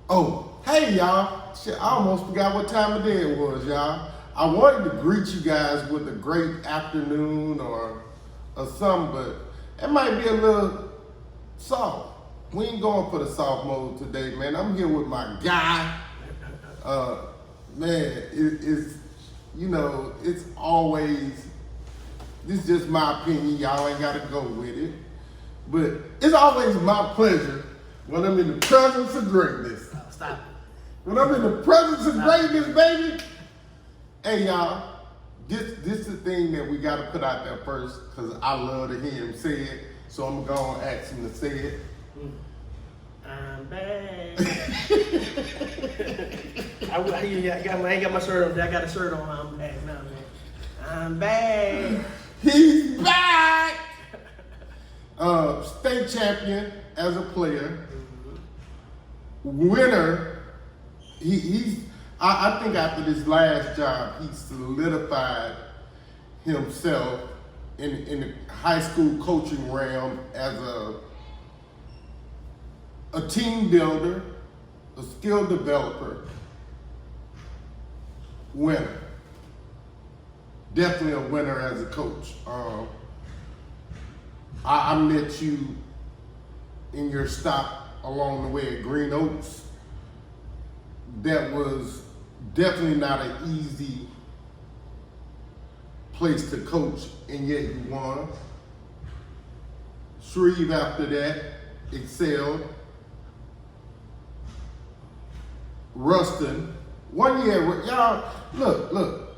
Oh, hey y'all. Shit, I almost forgot what time of day it was, y'all. I wanted to greet you guys with a great afternoon or something, but it might be a little soft. We ain't going for the soft mode today, man. I'm here with my guy. Man, it's always, this is just my opinion. Y'all ain't got to go with it. But it's always my pleasure when I'm in the presence of greatness. Stop it. When I'm in the presence of greatness, baby. Hey, y'all, this is the thing that we got to put out there first because I love to hear him say it. So I'm going to ask him to say it. I'm back. I ain't got my shirt on. I got a shirt on. I'm back now, man. I'm back. He's back. State champion as a player. Winner. I think after this last job, he solidified himself in the high school coaching realm as a team builder, a skill developer, winner. Definitely a winner as a coach. I met you in your stop along the way at Green Oaks. That was definitely not an easy place to coach, and yet you won. Shreve after that excelled. Ruston, 1 year, y'all, look.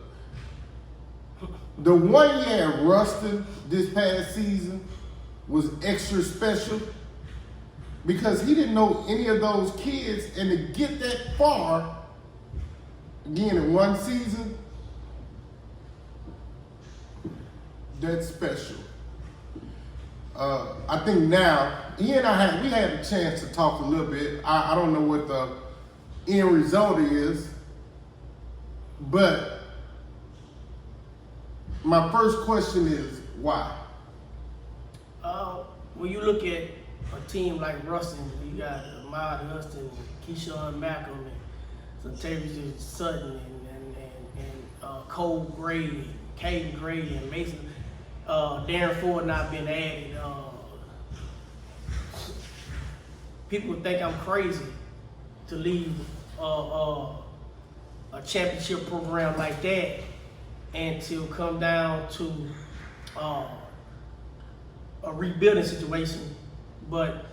The 1 year at Ruston this past season was extra special because he didn't know any of those kids, and to get that far, again, in one season, that's special. I think now, he and we had a chance to talk a little bit. I don't know what the end result is, but my first question is why? When you look at a team like Ruston, you got Ahmad Huston, Keyshawn Malcolm, and Santavius Sutton, and Cole Grady, Caden Grady, and Mason, Darren Ford not being added. People would think I'm crazy to leave a championship program like that and to come down to a rebuilding situation. But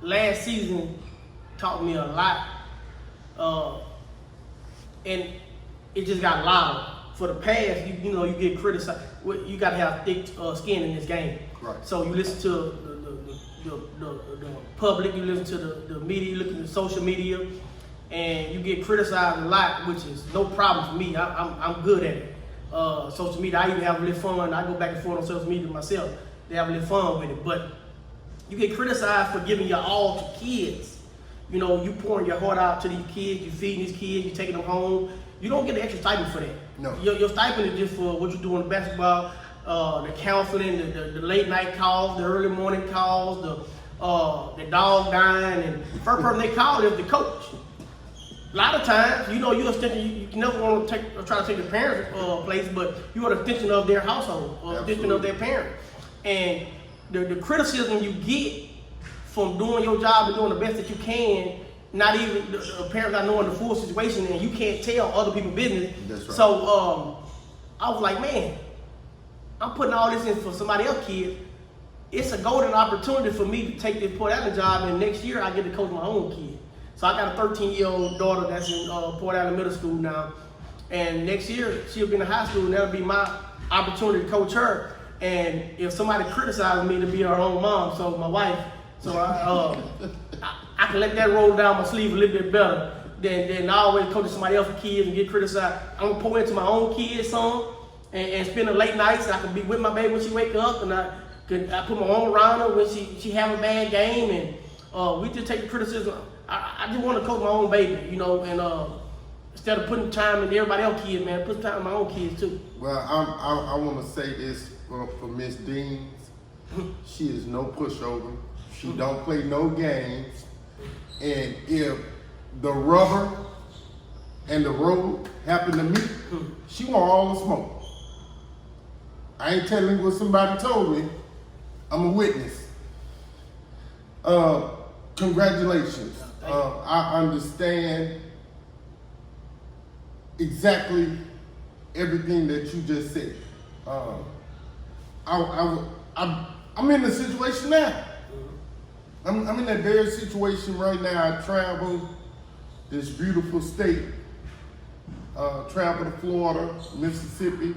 last season taught me a lot, and it just got louder. For the past, you get criticized. You got to have thick skin in this game. Right. So you listen to the public, you listen to the media, you listen to social media, and you get criticized a lot, which is no problem for me. I'm good at it. Social media, I even have a little fun. I go back and forth on social media myself. They have a little fun with it, but you get criticized for giving your all to kids. You pouring your heart out to these kids, you feeding these kids, you taking them home. You don't get an extra stipend for that. No. Your stipend is just for what you do in basketball, the counseling, the late night calls, the early morning calls, the dog dying, and the first person they call is the coach. A lot of times, you're extension. You never want to try to take the parents' place, but you're an extension of their household, or extension of their parent. And the criticism you get from doing your job and doing the best that you can, not even the parents not knowing the full situation, and you can't tell other people's business. That's right. So I was like, man, I'm putting all this in for somebody else's kid. It's a golden opportunity for me to take this Port Allen job, and next year I get to coach my own kid. So I got a 13-year-old daughter that's in Port Allen Middle School now, and next year she'll be in high school, and that'll be my opportunity to coach her. And if somebody criticizes me to be her own mom, so my wife, so I can let that roll down my sleeve a little bit better than always coaching somebody else's kids and get criticized. I'm gonna pour into my own kids some and spend the late nights. I can be with my baby when she wake up, and I put my arm around her when she have a bad game, and we just take the criticism. I just want to coach my own baby, and instead of putting time in everybody else's kids, man, put time in my own kids too. Well, I want to say this for Miss Deans. She is no pushover. She don't play no games. And if the rubber and the road happen to meet, she want all the smoke. I ain't telling you what somebody told me. I'm a witness. Congratulations. I understand exactly everything that you just said. I'm in the situation now. I'm in that very situation right now. I travel this beautiful state, travel to Florida, Mississippi,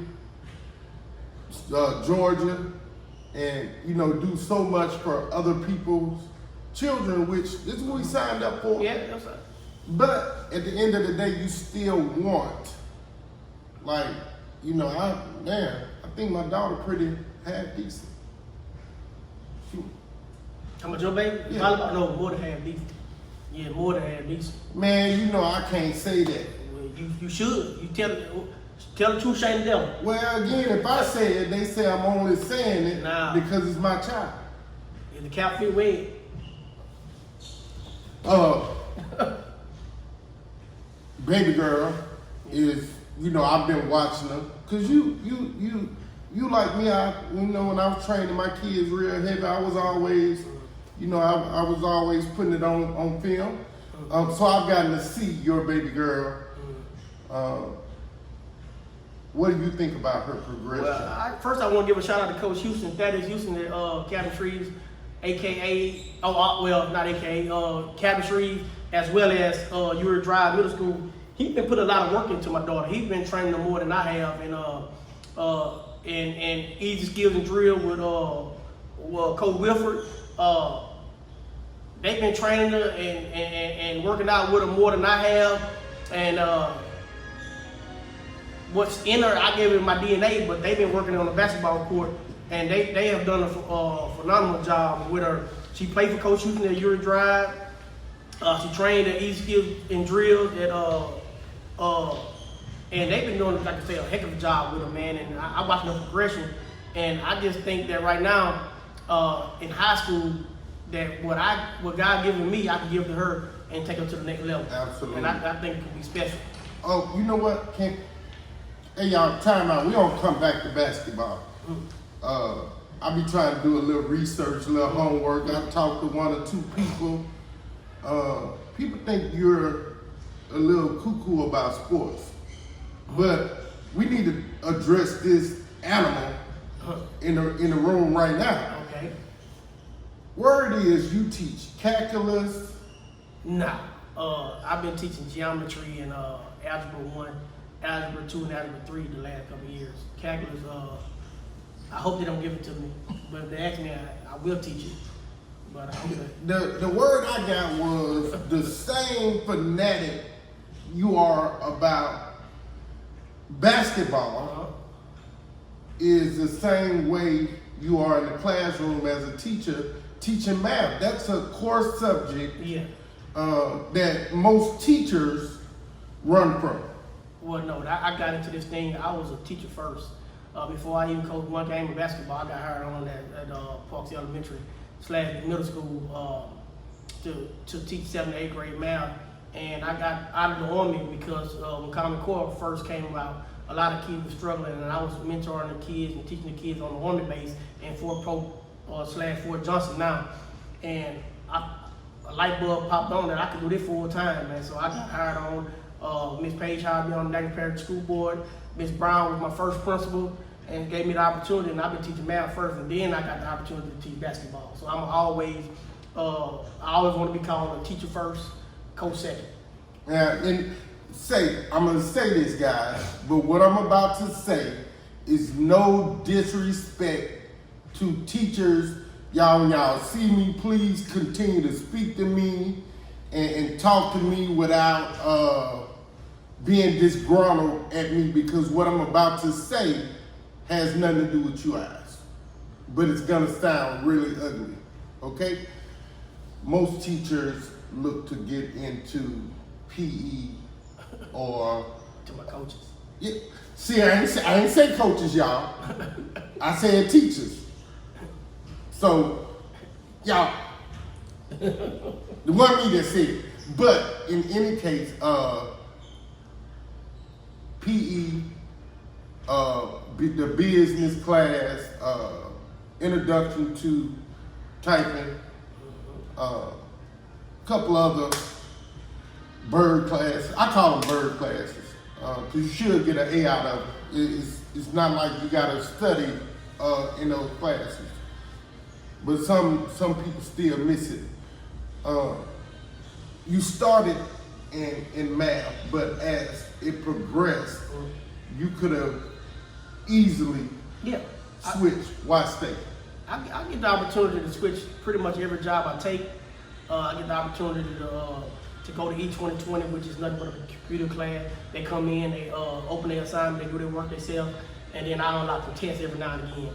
Georgia, and do so much for other people's children, which this is what we signed up for. Yeah, that's right. But at the end of the day, you still want, I think my daughter pretty half decent. How much your baby? Yeah. Probably no, more than half decent. Yeah, more than half decent. Man, I can't say that. Well, you should. You tell the truth, shame the devil. Well, again, if I say it, they say I'm only saying it because it's my child. If the cap fit win. Baby girl is, I've been watching her. Cause you like me, when I was training my kids real heavy, I was always, I was always putting it on film. So I've gotten to see your baby girl. What do you think about her progression? Well, first I want to give a shout out to Coach Houston, Thaddeus Houston at Cabin Trees, aka, not aka, Cabin Trees, as well as Uri Drive Middle School. He's been putting a lot of work into my daughter. He's been training her more than I have, and easy skills and drill with Coach Wilford. They've been training her and working out with her more than I have, and what's in her, I gave it my DNA, but they've been working on the basketball court, and they have done a phenomenal job with her. She played for Coach Houston at Uri Drive. She trained at easy skills and drills and they've been doing, like I say, a heck of a job with her, man. And I watched her progression, and I just think that right now in high school, that what God given me, I can give to her and take her to the next level. Absolutely. And I think it could be special. Oh, you know what? Hey, y'all, time out. We don't come back to basketball. I be trying to do a little research, a little homework. I talked to one or two people. People think you're a little cuckoo about sports, but we need to address this animal in the room right now. Okay. Word is you teach calculus. Nah. I've been teaching geometry and algebra 1, algebra 2, and algebra 3 the last couple of years. Calculus, I hope they don't give it to me, but if they ask me, I will teach it. But the word I got was the same fanatic you are about basketball is the same way you are in the classroom as a teacher teaching math. That's a core subject that most teachers run from. Well, no, I got into this thing. I was a teacher first. Before I even coached one game of basketball, I got hired on at Parksy Elementary / middle school to teach 7th to 8th grade math. And I got out of the Army because when Common Core first came about, a lot of kids were struggling, and I was mentoring the kids and teaching the kids on the Army base in Fort Pope / Fort Johnson now. And a light bulb popped on that I could do this full time, man. So I got hired on. Miss Page hired me on the Nagin Parish School Board. Miss Brown was my first principal and gave me the opportunity, and I've been teaching math first, and then I got the opportunity to teach basketball. So I always want to be called a teacher first, coach second. Yeah, and I'm gonna say this, guys, but what I'm about to say is no disrespect to teachers. Y'all see me, please continue to speak to me and talk to me without being disgruntled at me, because what I'm about to say has nothing to do with you guys. But it's gonna sound really ugly, okay? Most teachers look to get into PE or... To my coaches. Yeah. See, I ain't say coaches, y'all. I said teachers. So, y'all, the one me that said it. But in any case, PE, the business class, introduction to typing, couple other bird classes. I call them bird classes because you should get an A out of it. It's not like you got to study in those classes, but some people still miss it. You started in math, but as it progressed, you could have easily switched. Why stay? I get the opportunity to switch pretty much every job I take. I get the opportunity to go to E2020, which is nothing but a computer class. They come in, they open their assignment, they do their work themselves, and then I unlock the test every now and again.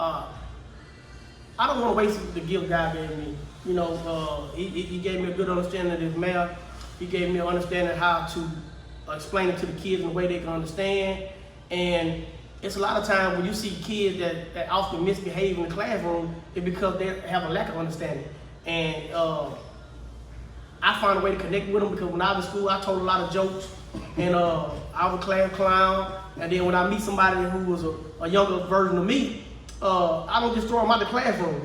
I don't want to waste the gift God gave me. You know, he gave me a good understanding of this math. He gave me an understanding how to explain it to the kids in a way they can understand. And it's a lot of times when you see kids that often misbehave in the classroom, it's because they have a lack of understanding. And I find a way to connect with them because when I was in school, I told a lot of jokes, and I was a class clown. And then when I meet somebody who was a younger version of me, I don't just throw them out the classroom.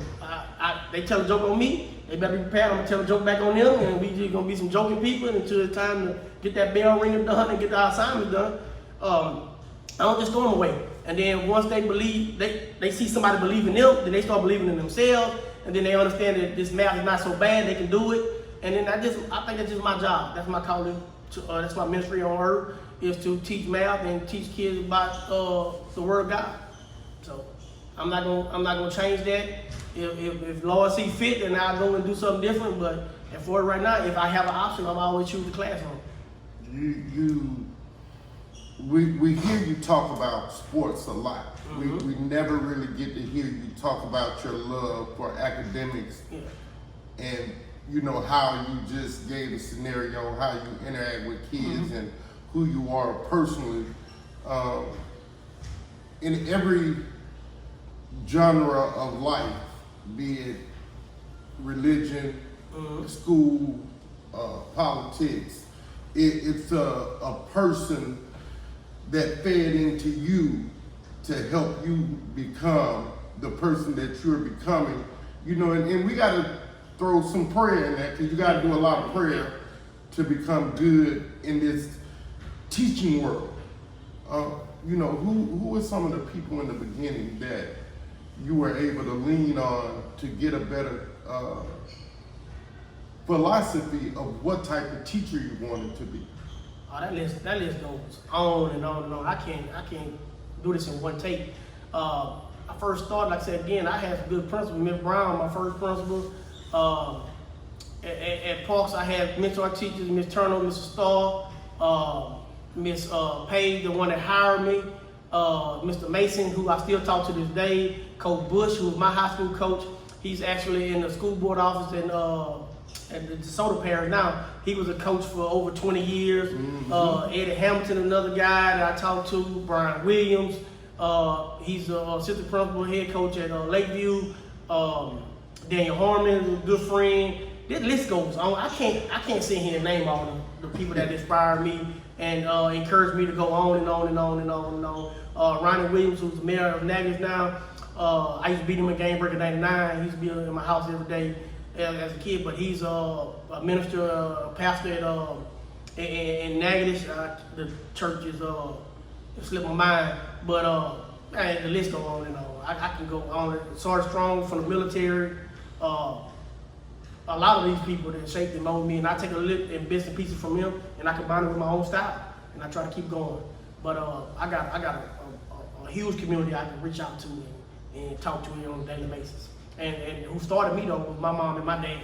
They tell a joke on me, they better be prepared. I'm gonna tell a joke back on them, and we just gonna be some joking people until it's time to get that bell ringing done and get the assignment done. I don't just throw them away. And then once they believe, they see somebody believe in them, then they start believing in themselves, and then they understand that this math is not so bad, they can do it. And then I think that's just my job. That's my calling. That's my ministry on earth, is to teach math and teach kids about the Word of God. So I'm not gonna change that. If Lord see fit, then I'll go and do something different. But for it right now, if I have an option, I'll always choose the classroom. We hear you talk about sports a lot. Mm-hmm. We never really get to hear you talk about your love for academics, and you know how you just gave a scenario on how you interact with kids and who you are personally. In every genre of life, be it religion, school, politics, it's a person that fed into you to help you become the person that you're becoming. You know, and we got to throw some prayer in that, because you got to do a lot of prayer to become good in this teaching world. You know, who are some of the people in the beginning that you were able to lean on to get a better philosophy of what type of teacher you wanted to be? Oh, that list goes on and on and on. I can't do this in one take. I first started, like I said again, I had some good principals. Miss Brown, my first principal. At Parks, I had mentor teachers, Miss Turner, Mr. Starr, Miss Page, the one that hired me, Mr. Mason, who I still talk to this day, Coach Bush, who was my high school coach. He's actually in the school board office at the DeSoto Parish now. He was a coach for over 20 years. Eddie Hamilton, another guy that I talked to, Brian Williams. He's the assistant principal, head coach at Lakeview. Daniel Harmon, a good friend. This list goes on. I can't sit here and name all the people that inspired me and encouraged me to go on and on and on and on and on. Ronnie Williams, who's the mayor of Natchez now. I used to beat him in Game Breaker 99. He used to be in my house every day as a kid, but he's a minister, a pastor in Natchez. The church is it slipped my mind, but the list goes on and on. I can go on. Sergeant Strong from the military. A lot of these people that shaped and molded me, and I take a little and bits and pieces from him, and I combine it with my own style, and I try to keep going. But I got a huge community I can reach out to and talk to on a daily basis. And who started me though was my mom and my dad.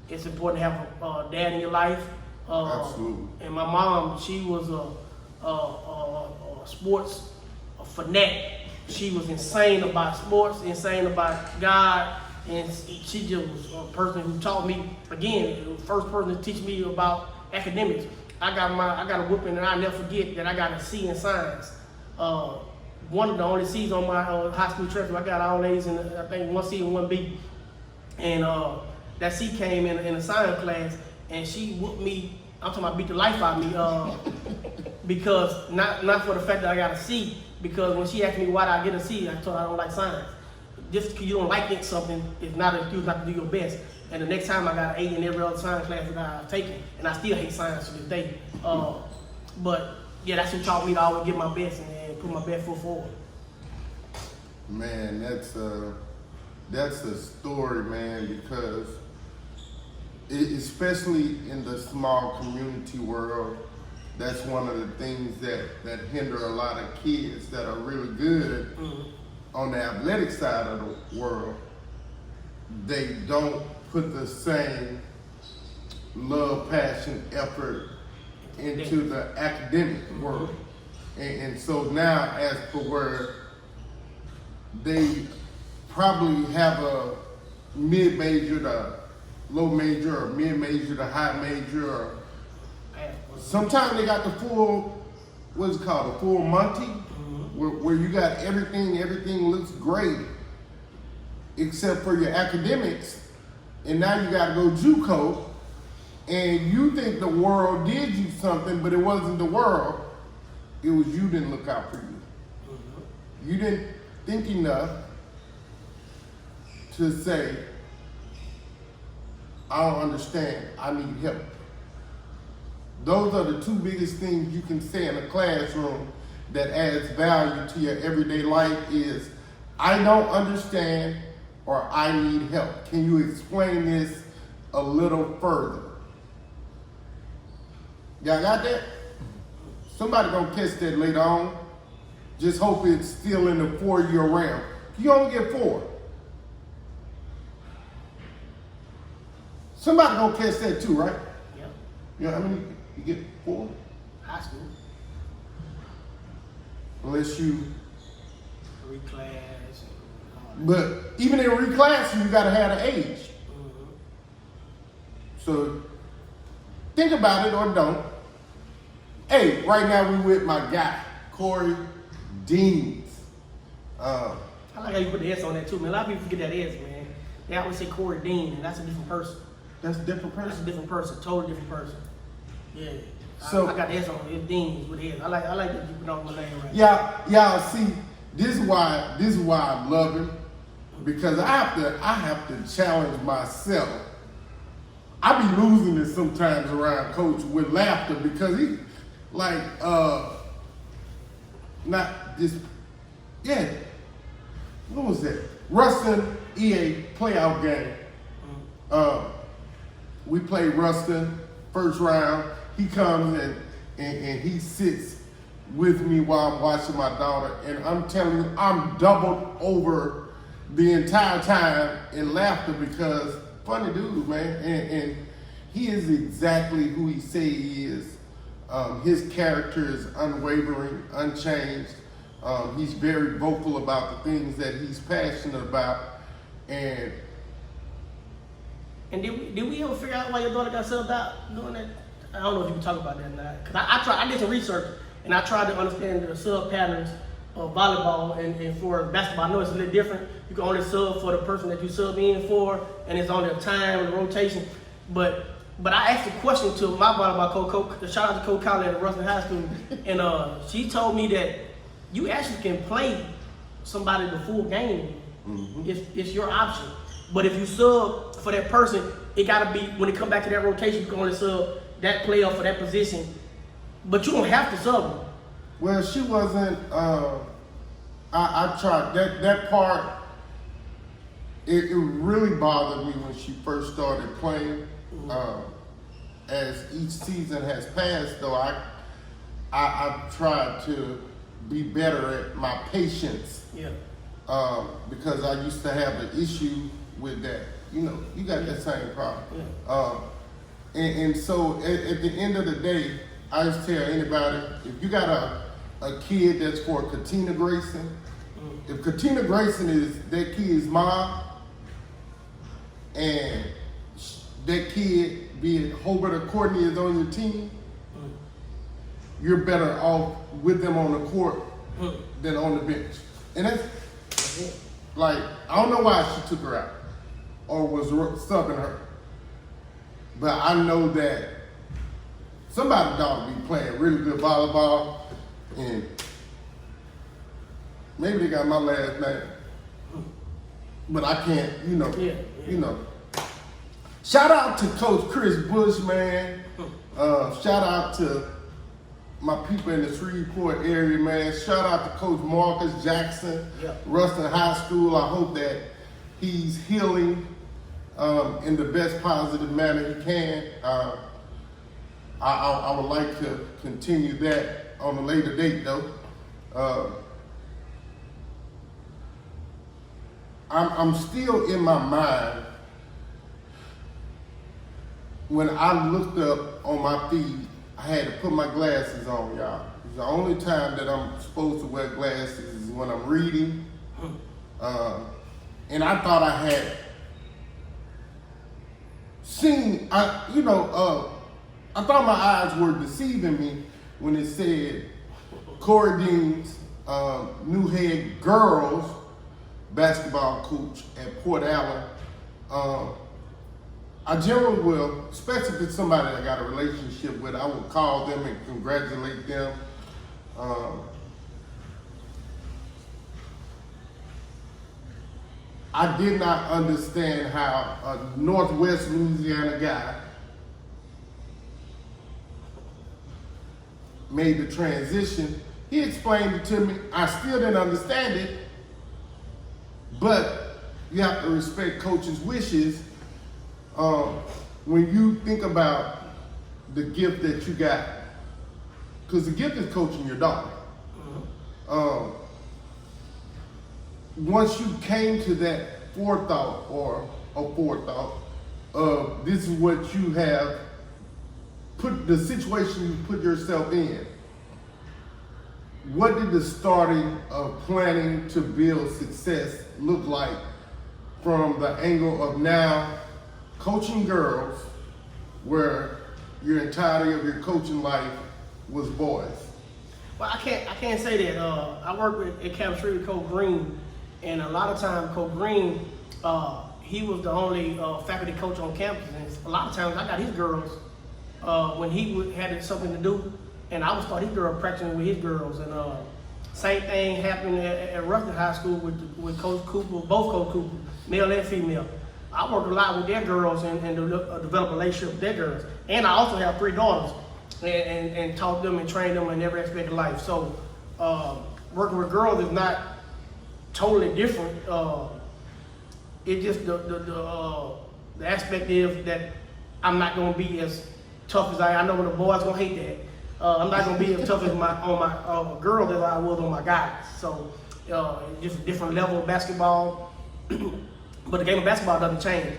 It's important to have a dad in your life. Absolutely. And my mom, she was a sports fanatic. She was insane about sports, insane about God, and she just was a person who taught me, again, the first person to teach me about academics. I got a whooping, and I'll never forget that I got a C in science. One of the only C's on my high school transcript. I got all A's in, I think, one C and one B. And that C came in the science class, and she whooped me. I'm talking about beat the life out of me because not for the fact that I got a C. Because when she asked me why did I get a C, I told her I don't like science. Just because you don't like something is not an excuse not to do your best. And the next time I got an 8 in every other science class that I've taken, and I still hate science to this day. But yeah, that's what taught me to always give my best and put my best foot forward. Man, that's a story, man, because especially in the small community world, that's one of the things that hinder a lot of kids that are really good on the athletic side of the world. They don't put the same love, passion, effort into the academic world. And so now, as per where they probably have a mid-major to low major, or mid-major to high major, or sometimes they got the full, what's it called, the full Monty, where you got everything looks great, except for your academics, and now you got to go JUCO, and you think the world did you something, but it wasn't the world. It was you didn't look out for you. You didn't think enough to say, I don't understand, I need help. Those are the two biggest things you can say in a classroom that adds value to your everyday life is, I don't understand or I need help. Can you explain this a little further? Y'all got that? Somebody gonna catch that later on. Just hope it's still in the 4-year realm. You only get 4. Somebody gonna catch that too, right? Yep. You know how many you get? 4? High school. Unless you. Reclass. But even in reclassing, you gotta have the age. So think about it or don't. Hey, right now we with my guy, Corey Deans. I like how you put the S on that too, man. A lot of people forget that S, man. They always say Corey Dean, and that's a different person. That's a different person? That's a different person, totally different person. Yeah. So, I got the S on it. It's Dean with S. I like that you put on my name right. Y'all see, this is why I love him. Because I have to challenge myself. I be losing it sometimes around Coach with laughter because he like not this what was that? Ruston EA playoff game. We played Ruston first round. He comes and he sits with me while I'm watching my daughter, and I'm telling you, I'm doubled over the entire time in laughter because funny dude, man, and he is exactly who he say he is. His character is unwavering, unchanged. He's very vocal about the things that he's passionate about, and did we ever figure out why your daughter got subbed out doing that? I don't know if you can talk about that or not. Cause I did some research and I tried to understand the sub patterns of volleyball and for basketball. I know it's a little different. You can only sub for the person that you sub in for, and it's only a time and rotation. But I asked a question to my volleyball coach. Shout out to Coach Colley at Ruston High School, and she told me that you actually can play somebody the full game. It's your option. But if you sub for that person, it gotta be when it come back to that rotation. You can only sub that player for that position, but you don't have to sub them. Well, she wasn't. I tried that part. It really bothered me when she first started playing. As each season has passed, though, I've tried to be better at my patience. Yeah. Because I used to have an issue with that. You know, you got that same problem. Yeah. And so at the end of the day, I just tell anybody, if you got a kid that's for Katina Grayson, if Katina Grayson is that kid's mom, and that kid, be it Hobart or Courtney, is on your team, you're better off with them on the court than on the bench. And that's it. Like, I don't know why she took her out or was subbing her. but I know that somebody's daughter be playing really good volleyball, and maybe they got my last name, but I can't, you know. Shout out to Coach Chris Bush, man. Shout out to my people in the Shreveport area, man. Shout out to Coach Marcus Jackson, Ruston High School. I hope that he's healing in the best positive manner he can. I would like to continue that on a later date, though. I'm still in my mind when I looked up on my feed. I had to put my glasses on, y'all. It's the only time that I'm supposed to wear glasses is when I'm reading. And I thought I had seen, I thought my eyes were deceiving me when it said Corey Dean's new head girls basketball coach at Port Allen. I generally will, especially if it's somebody I got a relationship with, I will call them and congratulate them. I did not understand how a Northwest Louisiana guy made the transition. He explained it to me. I still didn't understand it, but you have to respect coach's wishes. When you think about the gift that you got, because the gift is coaching your daughter. Once you came to that forethought of this is what you have put, the situation you put yourself in, what did the starting of planning to build success look like from the angle of now coaching girls where your entirety of your coaching life was boys? Well, I can't say that. I work at Camp Street with Coach Green, and a lot of times Coach Green, he was the only faculty coach on campus, and a lot of times I got his girls when he had something to do, and I would start his girl practicing with his girls. And same thing happened at Ruston High School with Coach Cooper, both Coach Cooper, male and female. I work a lot with their girls and develop a relationship with their girls. And I also have 3 daughters and taught them and trained them in every aspect of life. So working with girls is not totally different. It just the aspect is that I'm not going to be as tough as I know when the boys going to hate that. I'm not going to be as tough as on my girls as I was on my guys. So just a different level of basketball. But the game of basketball doesn't change.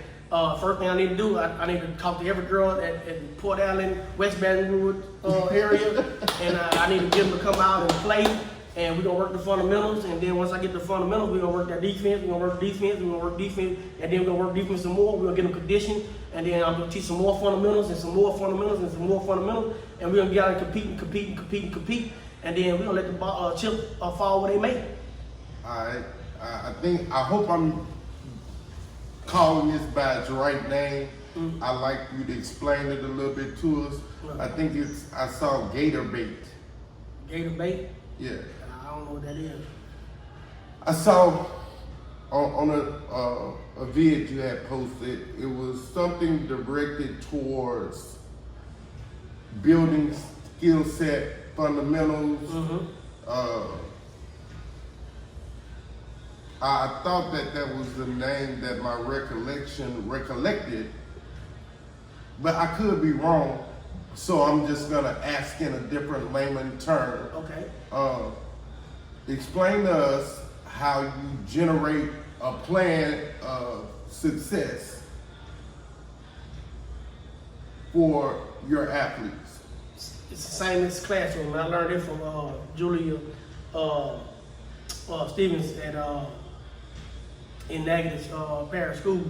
First thing I need to do, I need to talk to every girl at Port Allen, West Baton Rouge area, and I need to get them to come out and play. And we're gonna work the fundamentals. And then once I get the fundamentals, we're gonna work that defense. We're gonna work defense. We're gonna work defense, and then we're gonna work defense some more. We're gonna get them conditioned, and then I'm gonna teach some more fundamentals and some more fundamentals and some more fundamentals. And we're gonna get out and compete. And then we're gonna let the chips fall where they may. All right. I hope I'm calling this by its right name. I'd like you to explain it a little bit to us. I think I saw gator bait. Gator bait? Yeah. I don't know what that is. I saw on a vid you had posted, it was something directed towards building skill set fundamentals. I thought that was the name that my recollected, but I could be wrong, so I'm just gonna ask in a different layman term. Okay. Explain to us how you generate a plan of success for your athletes. It's the same as classroom. I learned it from Julia Stevens in Natchez Parish School.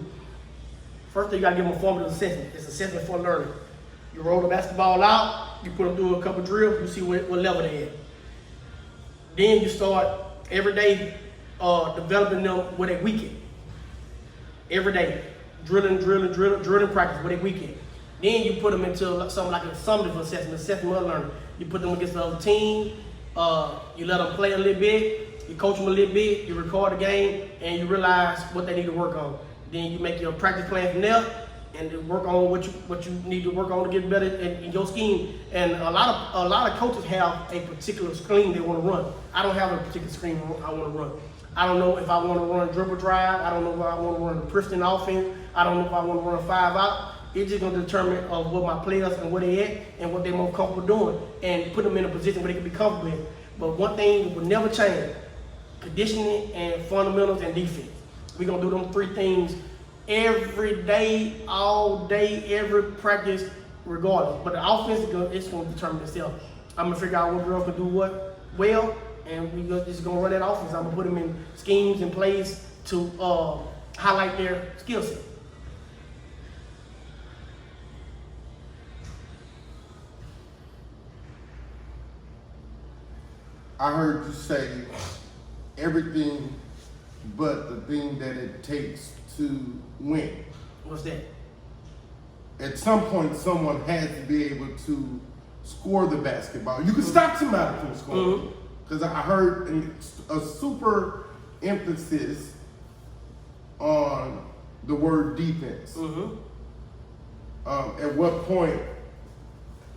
First thing you gotta give them a formative assessment. It's assessment for learning. You roll the basketball out, you put them through a couple drills, you see what level they're at. Then you start every day developing them with a weekend. Every day, drilling practice with a weekend. Then you put them into something like a summative assessment of learning. You put them against the other team. You let them play a little bit. You coach them a little bit. You record the game, and you realize what they need to work on. Then you make your practice plan from there, and work on what you need to work on to get better in your scheme. And a lot of coaches have a particular scheme they want to run. I don't have a particular scheme I want to run. I don't know if I want to run dribble drive. I don't know if I want to run a Princeton offense. I don't know if I want to run 5 out. It's just gonna determine what my players and where they at and what they're more comfortable doing, and put them in a position where they can be comfortable in. But one thing will never change: conditioning and fundamentals and defense. We're gonna do them 3 things every day, all day, every practice, regardless. But the offense is gonna determine itself. I'm gonna figure out what girls can do what well, and we're just gonna run that offense. I'm gonna put them in schemes and plays to highlight their skill set. I heard you say everything but the thing that it takes to win. What's that? At some point, someone has to be able to score the basketball. You can stop somebody from scoring. Because I heard a super emphasis on the word defense. At what point,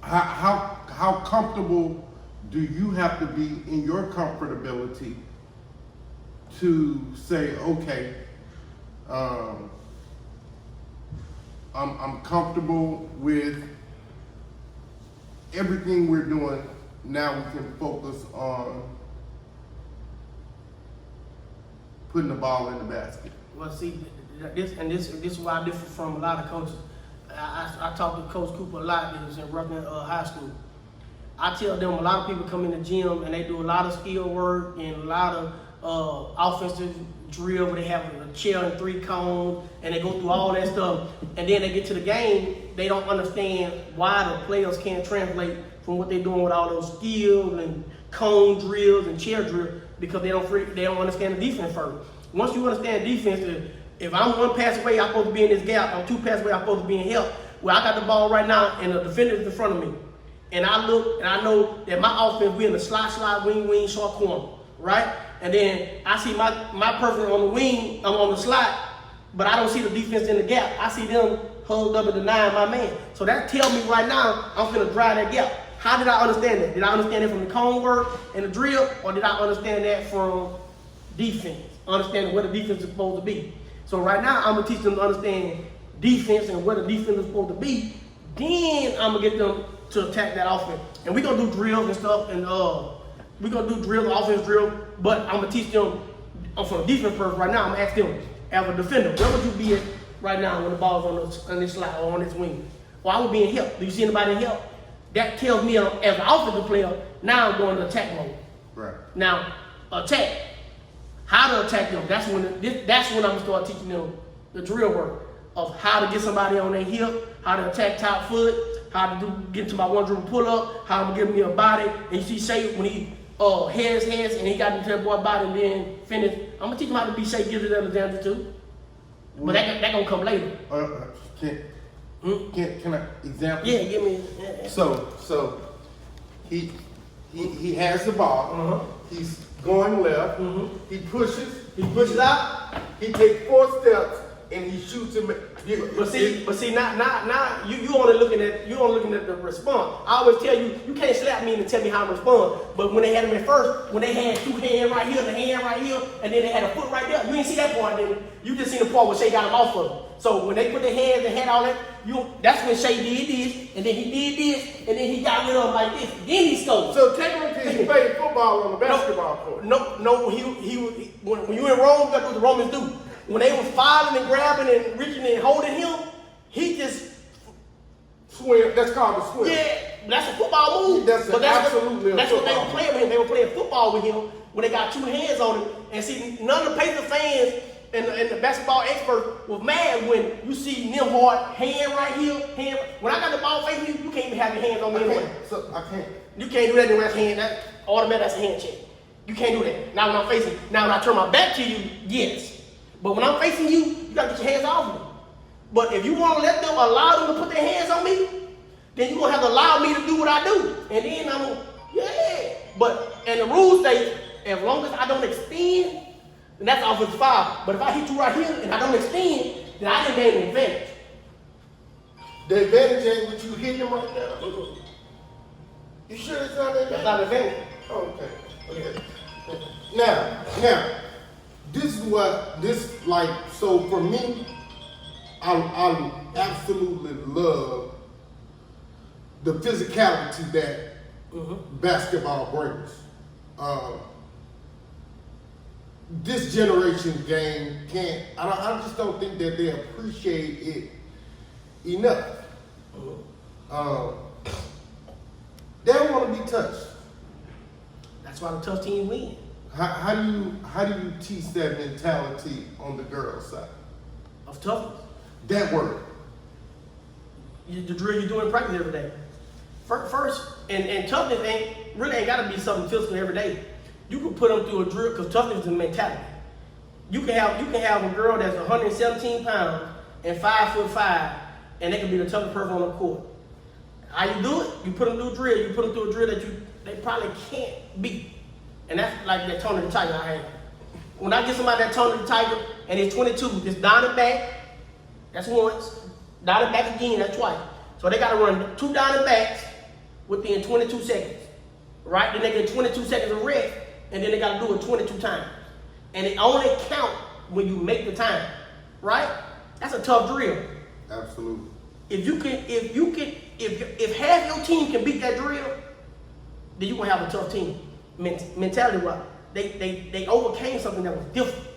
how comfortable do you have to be in your comfortability to say, okay, I'm comfortable with everything we're doing. Now we can focus on putting the ball in the basket. Well, see, this is why I differ from a lot of coaches. I talked to Coach Cooper a lot. He was in Ruckman High School. I tell them a lot of people come in the gym and they do a lot of skill work and a lot of offensive drill where they have a chair and 3 cones and they go through all that stuff, and then they get to the game, they don't understand why the players can't translate from what they're doing with all those skills and cone drills and chair drills, because they don't understand the defense first. Once you understand defense, if I'm 1 pass away, I'm supposed to be in this gap. I'm 2 passes away, I'm supposed to be in help. Well, I got the ball right now and the defender is in front of me. And I look and I know that my offense, we're in the slide, wing, short corner, right? And then I see my person on the wing, I'm on the slide, but I don't see the defense in the gap. I see them hugged up and denying my man. So that tells me right now I'm gonna drive that gap. How did I understand that? Did I understand it from the cone work and the drill, or did I understand that from defense? Understanding where the defense is supposed to be. So right now I'm gonna teach them to understand defense and where the defense is supposed to be. Then I'm gonna get them to attack that offense. And we're gonna do drills and stuff, and we're gonna do drills, offense drill, but I'm gonna teach them from a defense first. Right now, I'm gonna ask them, as a defender, where would you be at right now when the ball's on this slide or on this wing? Well, I would be in help. Do you see anybody in help? That tells me as an offensive player, now I'm going to attack mode. Right. Now, attack. How to attack them. That's when I'm gonna start teaching them the drill work of how to get somebody on their hip, how to attack top foot, how to get to my 1 dribble pull up, how I'm gonna give me a body. And you see Shay when he heads and he got into that boy body and then finish. I'm gonna teach him how to be Shay gives it Alexander too. But that gonna come later. Can I example? Yeah, give me. Yeah. So he has the ball. He's going left. He pushes out. He takes 4 steps and he shoots him. But see, now you only looking at the response. I always tell you, you can't slap me and tell me how to respond. But when they had him at first, when they had 2 hands right here, the hand right here, and then they had a foot right there, you ain't see that part, did you? You just seen the part where Shay got him off of him. So when they put their hands and had all that, that's when Shay did this, and then he did this, and then he got rid of him like this. Then he scored. So technically, he played football on the basketball court. No. When you in Rome, that's what the Romans do. When they was filing and grabbing and reaching and holding him, he just swim. That's called a swim. Yeah, that's a football move. That's what they were playing with him. They were playing football with him when they got 2 hands on him. And see, none of the Pacers fans and the basketball experts was mad when you see Nimhard hand right here, When I got the ball facing you, you can't even have your hands on me anyway. So I can't. You can't do that in that hand. That automatic, that's a hand check. You can't do that. Now when I'm facing, now when I turn my back to you, yes. But when I'm facing you, you gotta get your hands off me. But if you want to allow them to put their hands on me, then you're gonna have to allow me to do what I do. And then I'm gonna, yeah. But and the rule states, as long as I don't extend, then that's offensive foul. But if I hit you right here and I don't extend, then I didn't gain an advantage. The advantage ain't what you hitting him right now. You sure it's not that? That's not an advantage. Oh, okay. Now, so for me, I absolutely love the physicality that basketball brings. This generation game I just don't think that they appreciate it enough. They don't want to be touched. That's why the tough teams win. How do you teach that mentality on the girls' side? Of toughness. That word. The drill you do in practice every day. First, and toughness ain't got to be something physical every day. You can put them through a drill because toughness is a mentality. You can have a girl that's 117 pounds and 5'5", and they can be the toughest person on the court. How you do it? You put them through a drill. You put them through a drill that they probably can't beat. And that's like that Tony the Tiger I had. When I get somebody that Tony the Tiger and it's 22, it's down and back. That's once. Down and back again, that's twice. So they got to run 2 down and backs within 22 seconds. Right? Then they get 22 seconds of rest, and then they got to do it 22 times. And it only counts when you make the time. Right? That's a tough drill. Absolutely. If half your team can beat that drill, then you're gonna have a tough team. Mentality wise. They overcame something that was different.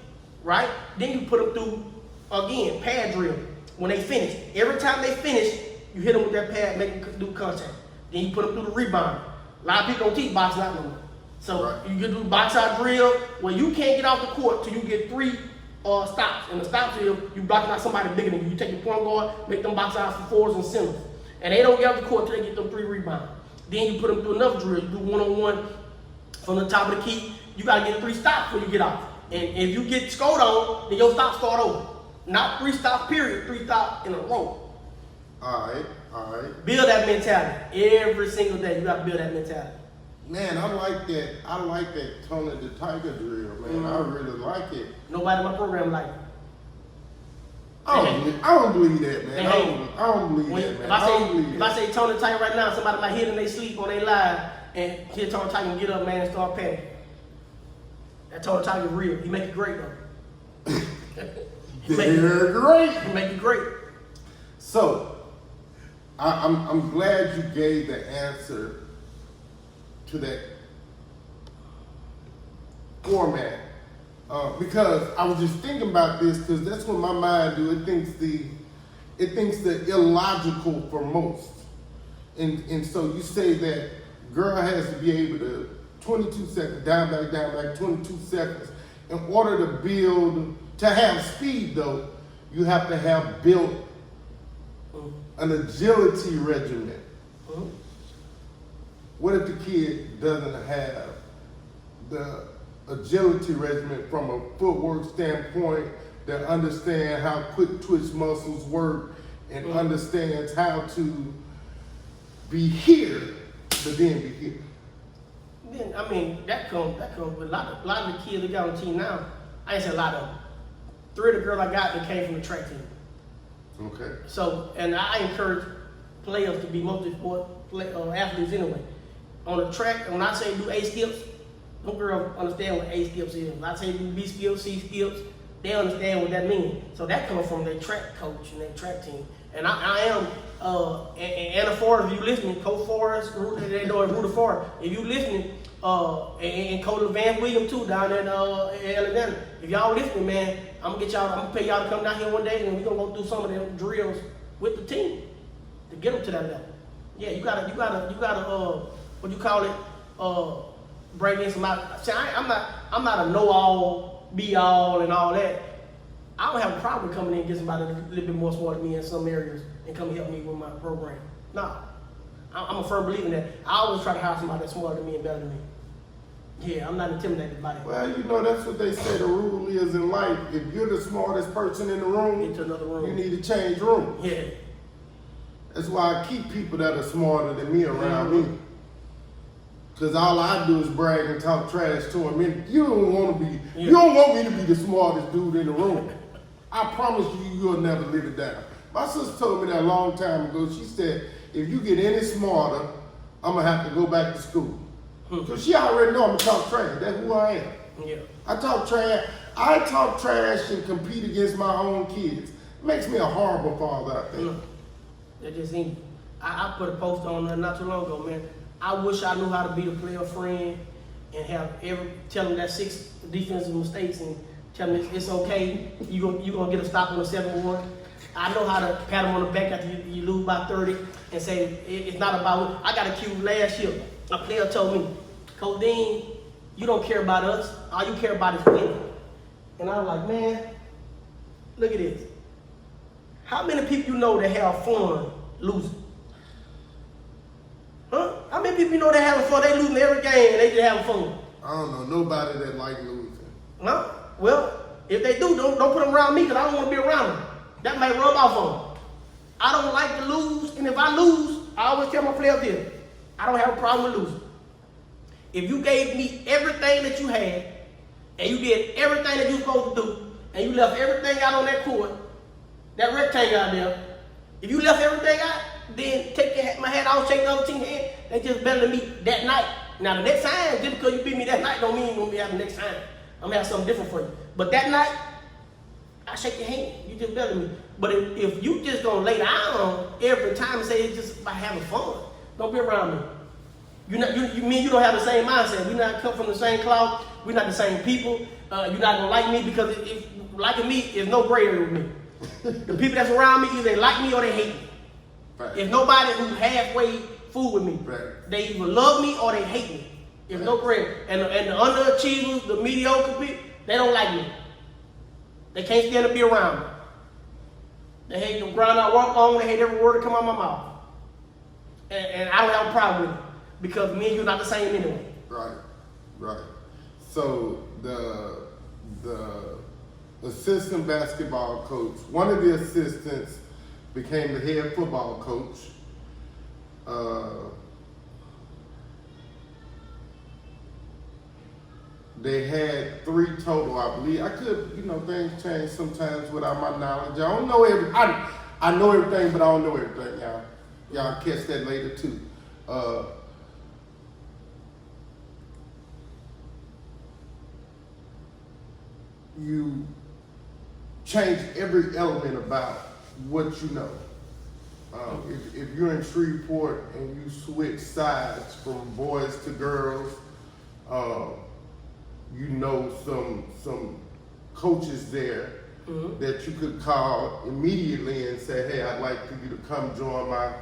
Right? Then you put them through again, pad drill. When they finish. Every time they finish, you hit them with that pad, make them do contact. Then you put them through the rebound. A lot of people don't teach box out no more. So right. You can do box out drill where you can't get off the court till you get 3 stops. And the stops is you blocking out somebody bigger than you. You take your point guard, make them box out for fours and centers. And they don't get off the court till they get them 3 rebounds. Then you put them through another drill. You do one-on-one from the top of the key. You gotta get 3 stops when you get off. And if you get scored on, then your stops start over. Not 3 stops period, 3 stops in a row. All right. Build that mentality. Every single day, you gotta build that mentality. Man, I like that Tony the Tiger drill, man. I really like it. Nobody in my program like it. I don't believe that, man. I don't believe that, man. If I say Tony the Tiger right now, somebody might hit and they sleep or they live, and hear Tony the Tiger get up, man, and start panicking. That Tony the Tiger real. He make it great though. They're great. He make it great. So, I'm glad you gave the answer to that format because I was just thinking about this because that's what my mind do. It thinks the illogical for most, and so you say that girl has to be able to 22 seconds down back 22 seconds in order to have speed though. You have to have built an agility regimen. What if the kid doesn't have the agility regimen from a footwork standpoint that understands how quick twitch muscles work and understands how to be here, but then be here? Then I mean that comes with a lot of the kids that got on the team now. I ain't say a lot of them. 3 of the girls I got that came from the track team. Okay. So, and I encourage players to be multi-sport athletes anyway. On the track, when I say do A skips, no girl understand what A skips is. When I say do B skips, C skips, they understand what that means. So that comes from their track coach and their track team. And I am, and Anna Forrest, if you listening, Coach Forrest, they know Rudy Forrest, if you listening, and Coach Van Williams too down there in Alabama. If y'all listening, man, I'm gonna pay y'all to come down here one day and we're gonna go through some of them drills with the team to get them to that level. Yeah, you gotta what you call it, bring in some out. See, I'm not a know-all, be-all and all that. I don't have a problem coming in and get somebody a little bit more smart than me in some areas and come help me with my program. No. I'm a firm believer in that. I always try to hire somebody that's smarter than me and better than me. Yeah, I'm not intimidated by that. Well, that's what they say the rule is in life. If you're the smartest person in the room, into another room. You need to change rooms. Yeah. That's why I keep people that are smarter than me around me. Cause all I do is brag and talk trash to them. And you don't want to be, you don't want me to be the smartest dude in the room. I promise you, you'll never live it down. My sister told me that a long time ago. She said, if you get any smarter, I'm gonna have to go back to school. Cause she already know I'm gonna talk trash. That's who I am. Yeah. I talk trash. I talk trash and compete against my own kids. It makes me a horrible father, I think. That just ain't. I put a post on there not too long ago, man. I wish I knew how to be the player friend and tell them that 6 defensive mistakes and tell them it's okay. You gonna get a stop on the 7-1. I know how to pat them on the back after you lose by 30 and say it's not about. I got a cue last year. A player told me, Coach Dean, you don't care about us. All you care about is winning. And I was like, man, look at this. How many people you know that have fun losing? Huh? How many people you know that having fun? They losing every game and they just having fun. I don't know nobody that like losing. No? Well, if they do, don't put them around me because I don't want to be around them. That may rub off on them. I don't like to lose, and if I lose, I always tell my players this. I don't have a problem with losing. If you gave me everything that you had, and you did everything that you were supposed to do, and you left everything out on that court, that rectangle out there, if you left everything out, then take my hat off, shake the other team's hand, they just better than me that night. Now the next time, just because you beat me that night don't mean you're going to be having the next time. I'm going to have something different for you. But that night, I shake your hand, you just better than me. But if you just going to lay down every time and say it's just about having fun, don't be around me. You don't have the same mindset. We not come from the same cloth. We're not the same people. You're not gonna like me because if liking me is no gray area with me. The people that's around me either they like me or they hate me. Right. If nobody who halfway fool with me, Right. They either love me or they hate me. There's no gray. And the underachievers, the mediocre people, they don't like me. They can't stand to be around me. They hate the ground I walk on. They hate every word that come out of my mouth. And I don't have a problem with it. Because me and you are not the same anyway. Right, right. So the assistant basketball coach, one of the assistants became the head football coach. They had 3 total, I believe. I could, things change sometimes without my knowledge. I don't know I know everything, but I don't know everything, y'all. Y'all catch that later too. You change every element about what you know. If you're in Shreveport and you switch sides from boys to girls, you know some coaches there that you could call immediately and say, hey, I'd like for you to come join my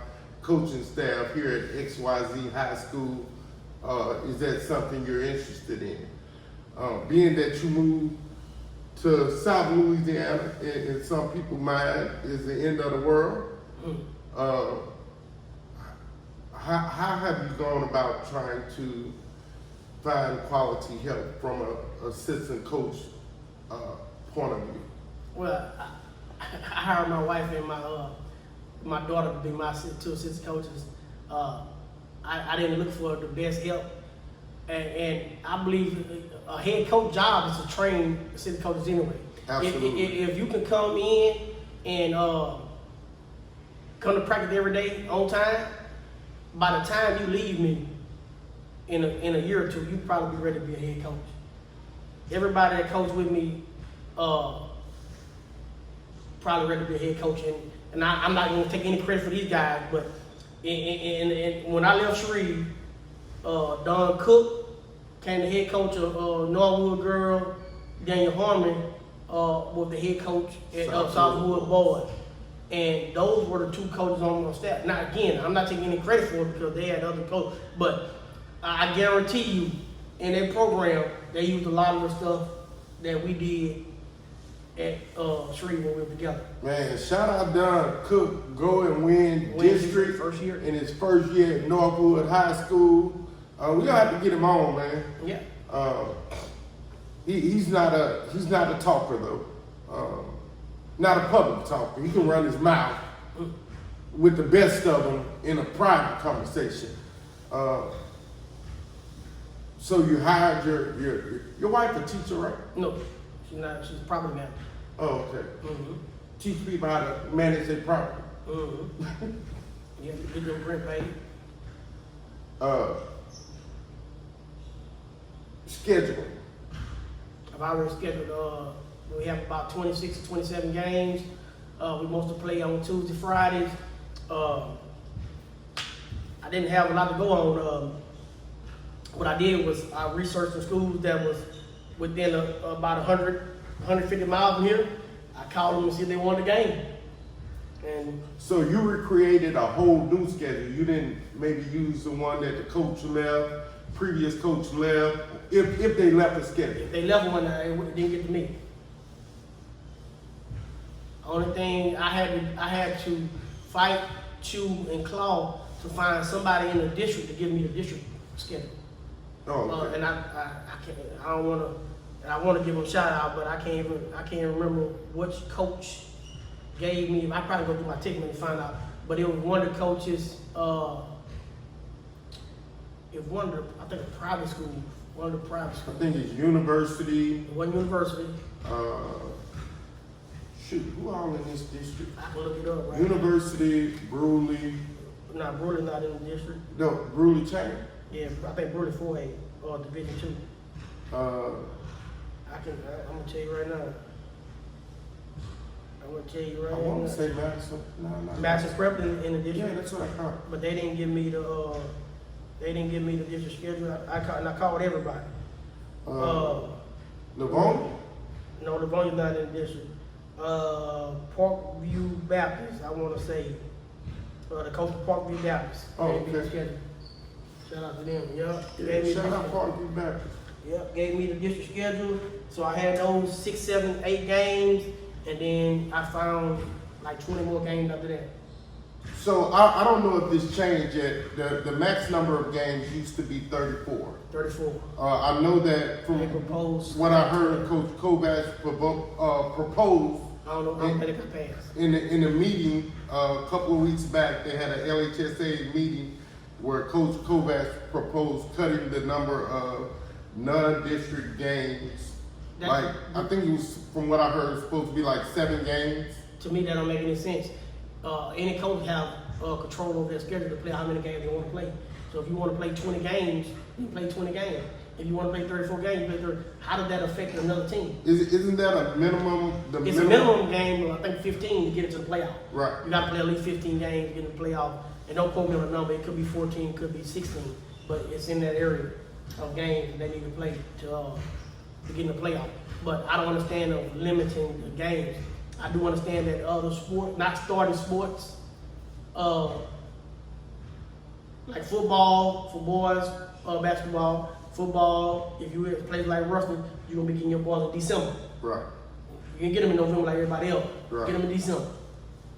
coaching staff here at XYZ High School. Is that something you're interested in? Being that you moved to South Louisiana, in some people's mind, is the end of the world. How have you gone about trying to find quality help from an assistant coach point of view? Well, I hired my wife and my daughter to be my 2 assistant coaches. I didn't look for the best help, and I believe a head coach job is to train assistant coaches anyway. Absolutely. If you can come in and come to practice every day on time, by the time you leave me in a year or 2, you probably be ready to be a head coach. Everybody that coached with me probably ready to be a head coach, and I'm not going to take any credit for these guys, but when I left Shreve, Don Cook became the head coach of Norwood Girl. Daniel Harmon was the head coach at Southwood Boys. And those were the 2 coaches on my staff. Now again, I'm not taking any credit for it because they had other coaches, but I guarantee you, in their program, they used a lot of the stuff that we did at Shreve when we were together. Man, shout out Don Cook, go and win district first year. in his first year at Norwood High School. We're gonna have to get him on, man. Yeah. He's not a talker though. Not a public talker. He can run his mouth, with the best of them in a private conversation. So you hired your wife a teacher, right? No, she's not. She's a property manager. Oh, okay. Mm-hmm. Teach people how to manage their property. Mm-hmm. Yeah, get them rent paid. Scheduling. I've already scheduled. We have about 26 to 27 games. We mostly play on Tuesday, Fridays. I didn't have a lot to go on. What I did was I researched the schools that was within about 100, 150 miles from here. I called them and see if they wanted a game. And So you recreated a whole new schedule. You didn't maybe use the one that the coach left, previous coach left, if they left the schedule. if they left one, it didn't get to me. Only thing I had to fight, chew, and claw to find somebody in the district to give me the district schedule. Oh, okay. And I can't. I don't want to. I want to give them a shout out, but I can't remember which coach gave me. I probably go through my ticket and find out. But it was one of the coaches. It was one of the, I think, a private school. One of the private I schools. think it's university. It wasn't university. Shoot, who all in this district? I can look it up right University, Bruley. now. No, Bruley not in the district. No, Bruley Chain. Yeah, I think Bruley 4A or Division 2. I'm gonna tell you right now. I want to say Madison. No. Madison Prep in the district. Yeah, that's what I caught. But they didn't give me the district schedule. I called everybody. Livonia? No, Livonia's not in the district. Parkview Baptist, I want to say. The coach of Parkview Baptist. Oh, gave me the okay. schedule. Shout out to them. Yeah, shout out Parkview Baptist. Yep, gave me the district schedule. So I had those 6, 7, 8 games, and then I found like 20 more games after that. So I don't know if this changed yet. The max number of games used to be 34. 34. I know that from They proposed. what I heard Coach Kovacs proposed I don't know how many could pass. in the meeting a couple of weeks back. They had an LHSA meeting where Coach Kovacs proposed cutting the number of non-district games. I think it was, from what I heard, it was supposed to be like 7 games. To me, that don't make any sense. Any coach have control over their schedule to play how many games they want to play. So if you want to play 20 games, you play 20 games. If you want to play 34 games, you play 30. How does that affect another team? Isn't that a minimum? It's a minimum game, I think 15 to get into the playoff. Right. You got to play at least 15 games to get into the playoff. And don't quote me on a number. It could be 14, it could be 16, but it's in that area of games they need to play to get in the playoff. But I don't understand of limiting the games. I do understand that other sports, not starting sports, like football for boys, basketball, football. If you play like wrestling, you're gonna be getting your boys in December. Right. You can get them in November like everybody else. Right. Get them in December.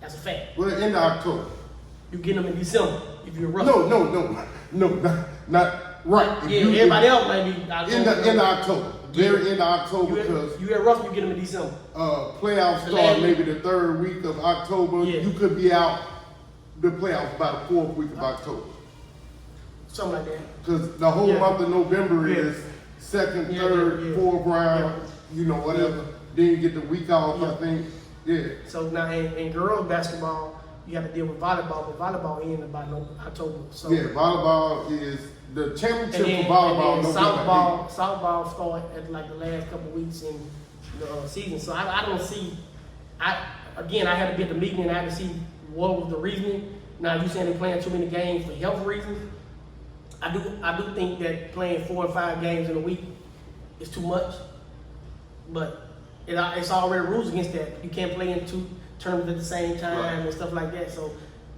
That's a fact. Well, end of October. You get them in December if you're a wrestler. No, not right. Yeah, everybody else might be End of October. Very end of October, because you at Russell, you get them in December. Playoffs start maybe the 3rd week of October. Yeah. You could be out the playoffs by the 4th week of October. Something like that. Because the whole Yeah. month of November Yeah. is 2nd, Yeah, 3rd, yeah. 4th round, whatever. Then you get the week off, Yeah. I think. Yeah. So now in girls basketball, you have to deal with volleyball, but volleyball ends by October. So Yeah, volleyball is the championship and for volleyball. then November softball start at like the last couple of weeks in the season. So I don't see. I had to be at the meeting and I had to see what was the reasoning. Now you saying they're playing too many games for health reasons. I do think that playing 4 and 5 games in a week is too much. But it's already rules against that. You can't play in 2 tournaments at the same time Right. and stuff like that. So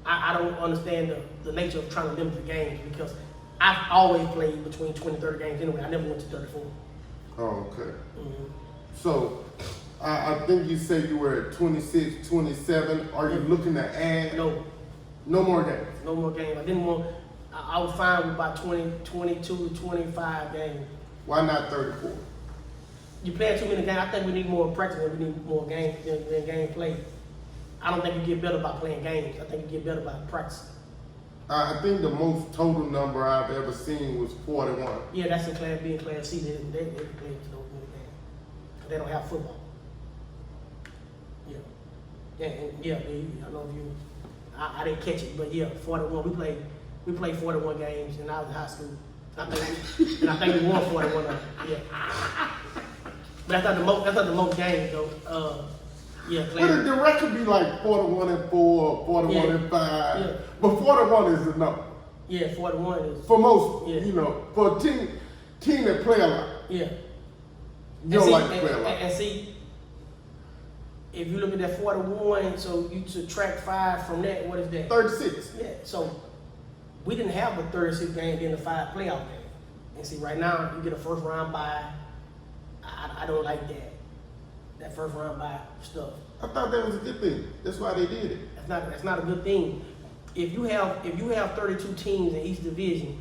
I don't understand the nature of trying to limit the games because I've always played between 20 and 30 games anyway. I never went to 34. Oh, okay. Mm-hmm. So I think you said you were at 26, 27. Are you looking to add? No No more games. more games. I didn't want. I was fine with about 20, 22, 25 games. Why not 34? You playing too many games. I think we need more practice and we need more game than game play. I don't think you get better by playing games. I think you get better by practicing. I think the most total number I've ever seen was 41. Yeah, that's in Class B and Class C. They play those many games. They don't have football. Yeah. I know if you. I didn't catch it, but yeah, 41. We played 41 games, and I was in high school. I think we won 41 of them. Yeah. But that's not the most games though. Yeah, But the record be like 41-4, 41-5. Yeah. But 41 is the number. Yeah, 41 is For most, Yeah. for a team that play a lot. yeah. You don't like to play a lot. And see, if you look at that 41, so you subtract 5 from that, what is that? 36. Yeah, so we didn't have a 36 game in the 5 playoff game. And see, right now, you get a first round bye. I don't like that. That first round bye stuff. I thought that was a good thing. That's why they did it. That's not a good thing. If you have 32 teams in each division,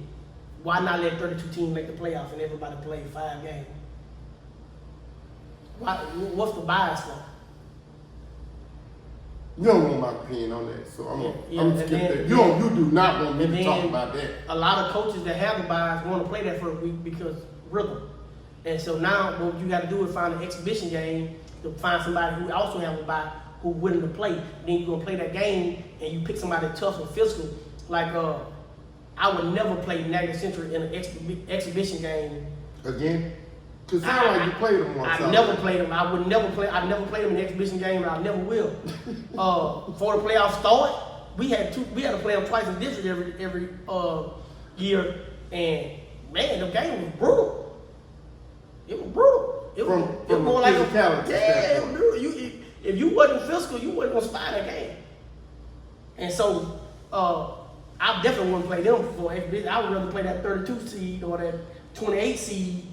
why not let 32 teams make the playoffs and everybody play 5 games? What's the bias for? You don't want my opinion on that, so I'm skip that. You do not want me to talk about that. A lot of coaches that have the bias want to play that first week because rhythm. And so now what you got to do is find an exhibition game to find somebody who also has a bye who willing to play. Then you're gonna play that game and you pick somebody tough and physical. Like I would never play Niagara Central in an exhibition game. Again? Cause it sounds like you played them once. I never played them. I never play them in an exhibition game, and I never will. Before the playoffs started, we had to play them twice in district every year, and man, the game was brutal. It was brutal. It was more like physicality. Yeah, it was brutal. If you wasn't physical, you wasn't gonna spy that game. And so I definitely wouldn't play them for exhibition. I would rather play that 32 seed or that 28 seed.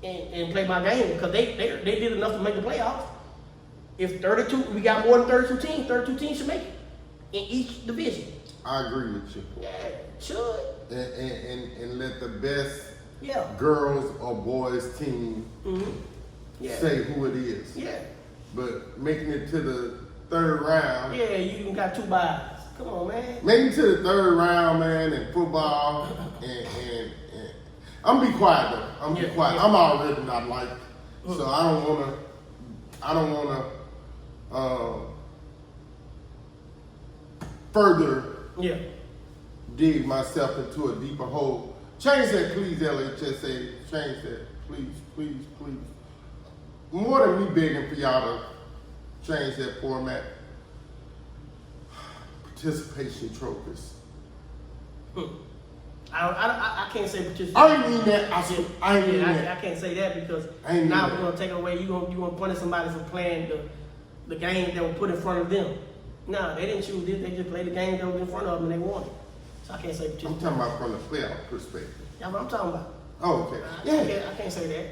And play my game because they did enough to make the playoffs. If we got more than 32 teams should make it in each division. I agree with you. Yeah, should. And let the best girls or boys team say who it is. Yeah. But making it to the 3rd round. Yeah, you even got 2 byes. Come on, man. Making it to the 3rd round, man, in football and I'm be quiet though. I'm be quiet. Yeah. I'm already not liked, so I don't wanna further dig myself into a deeper hole. Change that, please, LHSA. Change that, please. More than me begging for y'all to change that format. Participation trophies. I can't say participation. I ain't mean that. I ain't mean that. I can't say that because now we're gonna take it away. You gonna punish somebody for playing the game that was put in front of them. No, they didn't choose this. They just played the game that was in front of them and they won it. So I can't say participation. I'm talking about from the playoff perspective. That's what I'm talking about. Oh, okay. I can't say that.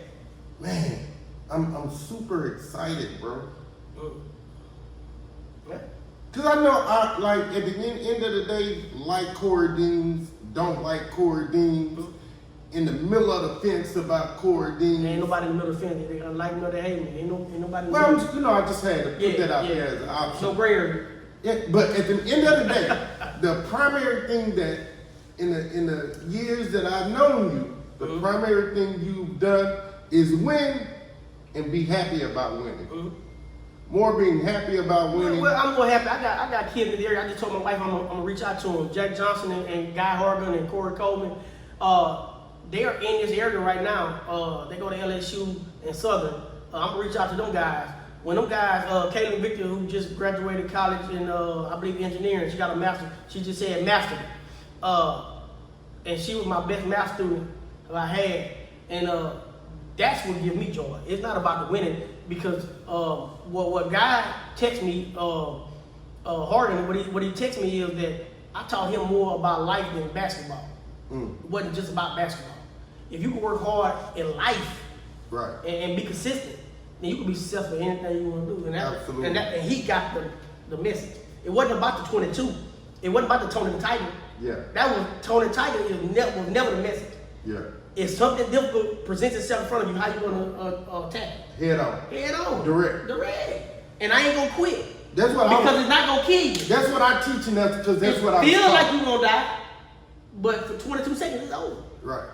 Man, I'm super excited, bro. Yeah. Cause I know, like at the end of the day, like Corey Deans, don't like Corey Deans. In the middle of the fence about Corey Deans. Ain't nobody in the middle of the fence. They gonna like me or they hate me. Ain't nobody. Well, I just had to put that out there as an option. No gray area. Yeah, but at the end of the day, the primary thing that in the years that I've known you, the primary thing you've done is win and be happy about winning. More being happy about winning. Well, I'm more happy. I got kids in the area. I just told my wife I'm gonna reach out to them. Jack Johnson and Guy Hargan and Corey Coleman. They are in this area right now. They go to LSU and Southern. I'm gonna reach out to them guys. When them guys, Caitlin Victor, who just graduated college in I believe engineering, she got a master. She just said master. And she was my best math student I had. And that's what gives me joy. It's not about the winning because what Guy texts me, Harden, what he texts me is that I taught him more about life than basketball. It wasn't just about basketball. If you can work hard in life, right, and be consistent, then you can be successful in anything you want to do. And he got the message. It wasn't about the 22. It wasn't about the Tony the Tiger. Yeah. That was Tony the Tiger was never the message. Yeah. If something difficult presents itself in front of you, how you gonna attack it? Head on. Head on. Direct. And I ain't gonna quit. That's what because it's not gonna kill you. That's what I teach in that because that's what I feel like you gonna die, but for 22 seconds it's over. Right.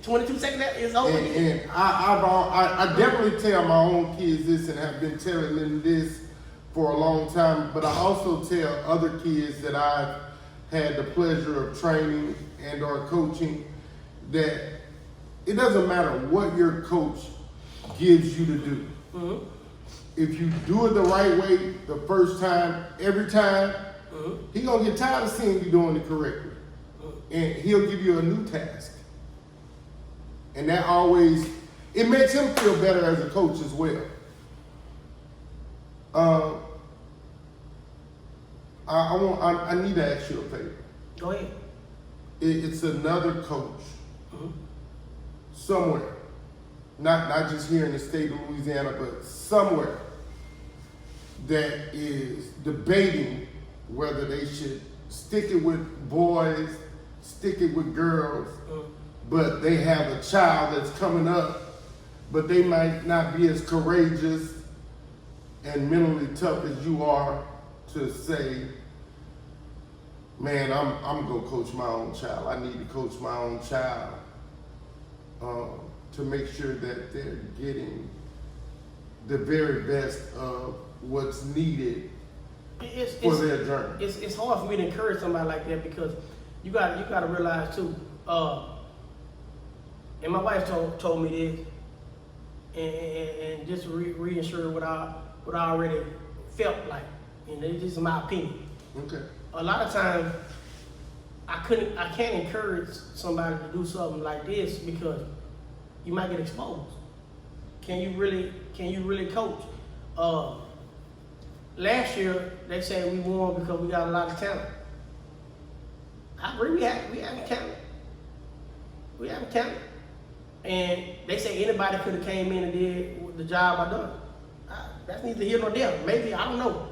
22 seconds it's over. And I definitely tell my own kids this and have been telling them this for a long time, but I also tell other kids that I've had the pleasure of training and or coaching that it doesn't matter what your coach gives you to do. Mm-hmm. If you do it the right way the first time, every time, mm-hmm. He's gonna get tired of seeing you doing it correctly. Mm-hmm. And he'll give you a new task. And that always, it makes him feel better as a coach as well. I need to ask you a favor. Go ahead. It's another coach mm-hmm. somewhere, not just here in the state of Louisiana, but somewhere that is debating whether they should stick it with boys, stick it with girls, mm-hmm. but they have a child that's coming up, but they might not be as courageous and mentally tough as you are to say, man, I'm gonna coach my own child. I need to coach my own child to make sure that they're getting the very best of what's needed for their journey. It's hard for me to encourage somebody like that because you got to realize too. And my wife told me this, and just reassure what I already felt like, and this is my opinion. Okay. A lot of times, I can't encourage somebody to do something like this because you might get exposed. Can you really coach? Last year they said we won because we got a lot of talent. I agree. We have talent. We have talent. And they say anybody could have came in and did the job I done. That's neither here nor there. Maybe, I don't know.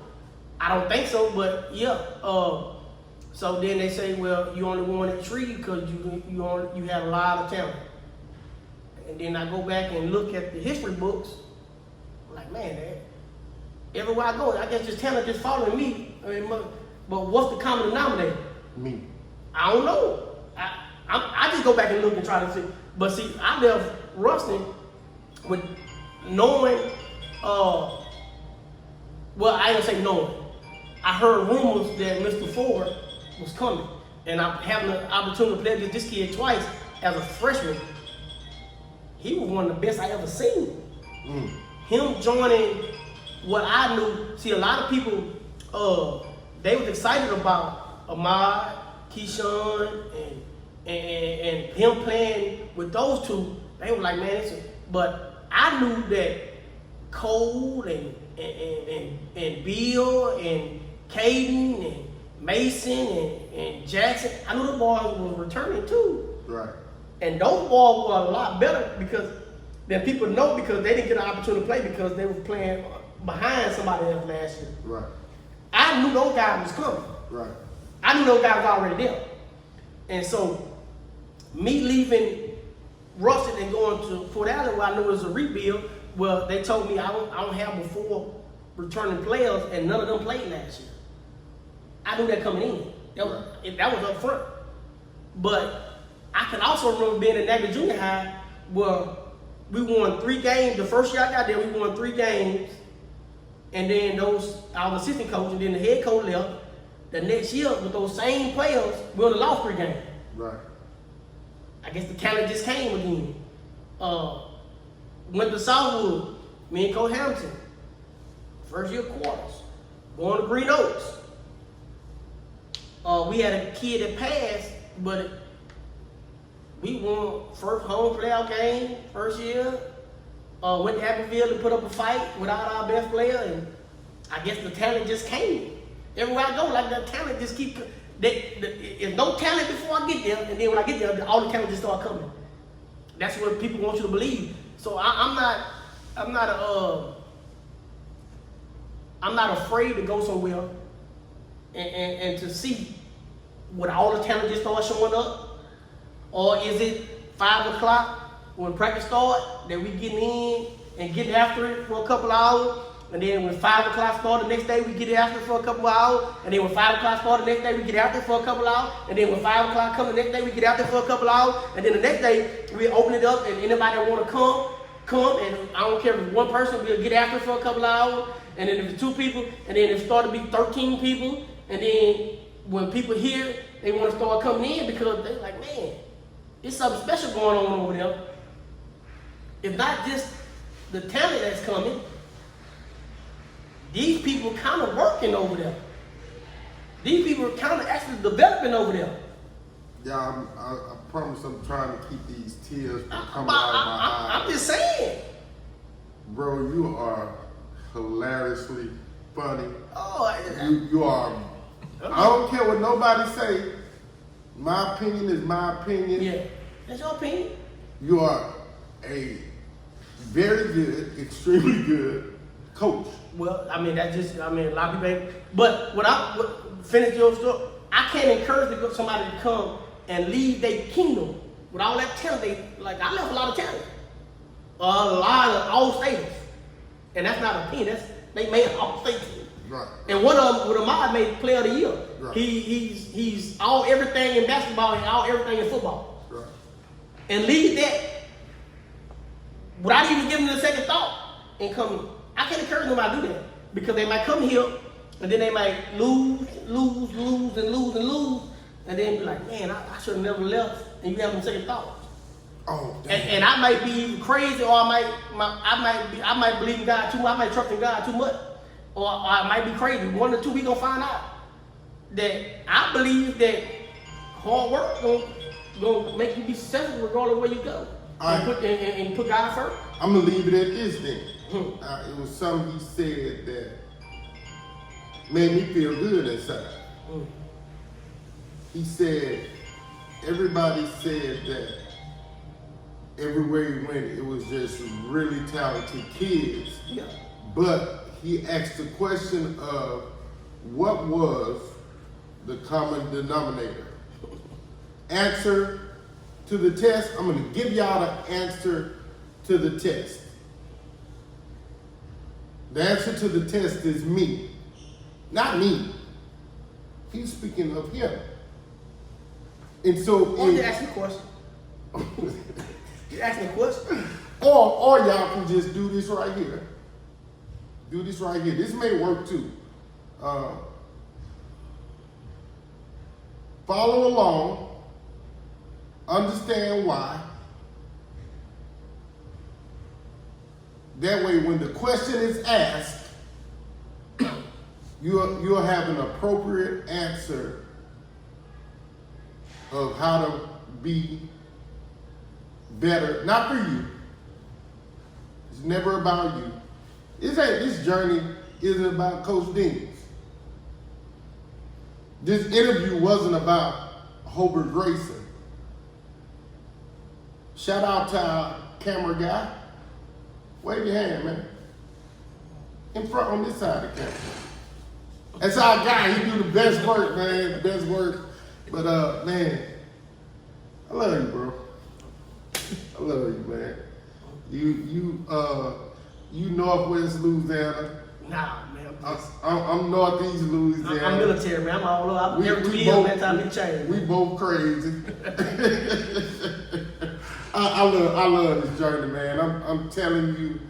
I don't think so, but yeah. So then they say, well, you only won at 3 because you had a lot of talent. And then I go back and look at the history books. I'm like, man, everywhere I go, I guess this talent just following me. I mean, but what's the common denominator? Me. I don't know. I just go back and look and try to see. But see, I left Ruston with knowing, well, I didn't say knowing. I heard rumors that Mr. Ford was coming. And I'm having an opportunity to play against this kid twice as a freshman. He was one of the best I ever seen. Mm. Him joining what I knew. See, a lot of people, they was excited about Ahmad, Keyshawn, and him playing with those two. They were like, man, but I knew that Cole and Bill and Caden and Mason and Jackson, I knew the boys were returning too. Right. And those boys were a lot better than people know because they didn't get an opportunity to play because they were playing behind somebody else last year. Right. I knew those guys was coming. Right. I knew those guys was already there. And so, me leaving Ruston and going to Fort Allen, where I knew it was a rebuild, well, they told me I don't have before returning players, and none of them played last year. I knew that coming in. That was up front. But I can also remember being in Nagler Junior High where we won 3 games. The first year I got there, we won 3 games. And then I was assistant coach, and then the head coach left. The next year, with those same players, we only lost 3 games. Right. I guess the talent just came again. Went to Southwood, me and Coach Hamilton. First year quarters. Going to Green Oaks. We had a kid that passed, but we won first home playoff game first year. Went to Abbeville to put up a fight without our best player, and I guess the talent just came. Everywhere I go, like that talent just keep. There's no talent before I get there, and then when I get there, all the talent just start coming. That's what people want you to believe. So I'm not afraid to go somewhere and to see when all the talent just start showing up, or is it 5 o'clock when practice start that we getting in and getting after it for a couple hours? And then when 5 o'clock started the next day, we get after for a couple of hours. And then when 5 o'clock started the next day, we get out there for a couple of hours. And then when 5 o'clock comes the next day, we get out there for a couple of hours. And then the next day, we open it up, and anybody that want to come. And I don't care if it's one person, we'll get after for a couple of hours. And then if it's 2 people, and then it started to be 13 people. And then when people hear, they want to start coming in because they're like, man, there's something special going on over there. It's not just the talent that's coming. These people kind of working over there. These people are kind of actually developing over there. Yeah, I promise I'm trying to keep these tears from coming out of my eyes. I'm just saying. Bro, you are hilariously funny. Oh, You are. I don't care what nobody say. My opinion is my opinion. yeah, that's your opinion. You are a very good, extremely good coach. Well, I mean, that's just, a lot of people. But finish your story. I can't encourage somebody to come and leave their kingdom with all that talent. I left a lot of talent. A lot of all-staters. And that's not an opinion. They made an all-state team. Right. And one of them, with Ahmad, made Player of the Year. Right. He's all everything in basketball and all everything in football. Right. And leave that without even giving it a second thought and come. I can't encourage nobody to do that because they might come here and then they might lose, and then be like, man, I should have never left. And you have a second thought. Oh, damn. And I might be crazy, or I might believe in God too much. I might trust in God too much, or I might be crazy. 1 or 2 we gonna find out that I believe that hard work gonna make you be successful regardless of where you go. And put God first. I'm gonna leave it at this then. It was something he said that made me feel good inside. He said, everybody said that everywhere he went, it was just really talented kids. Yeah. But he asked the question of what was the common denominator? Answer to the test. I'm going to give y'all the answer to the test. The answer to the test is me. Not me. He's speaking of him. And so... Or you ask me a question. You ask me a question. Or y'all can just do this right here. Do this right here. This may work too. Follow along. Understand why. That way, when the question is asked, you'll have an appropriate answer of how to be better. Not for you. It's never about you. This journey isn't about Coach Deans. This interview wasn't about Hobart Grayson. Shout out to our camera guy. Wave your hand, man. In front on this side of the camera. That's our guy. He do the best work, man. The best work. But man, I love you, bro. I love you, man. You Northwest Louisiana. Nah, man. I'm Northeast Louisiana. I'm military, man. I'm all over. Every 2 years, man, time to change. We both crazy. I love this journey, man. I'm telling you,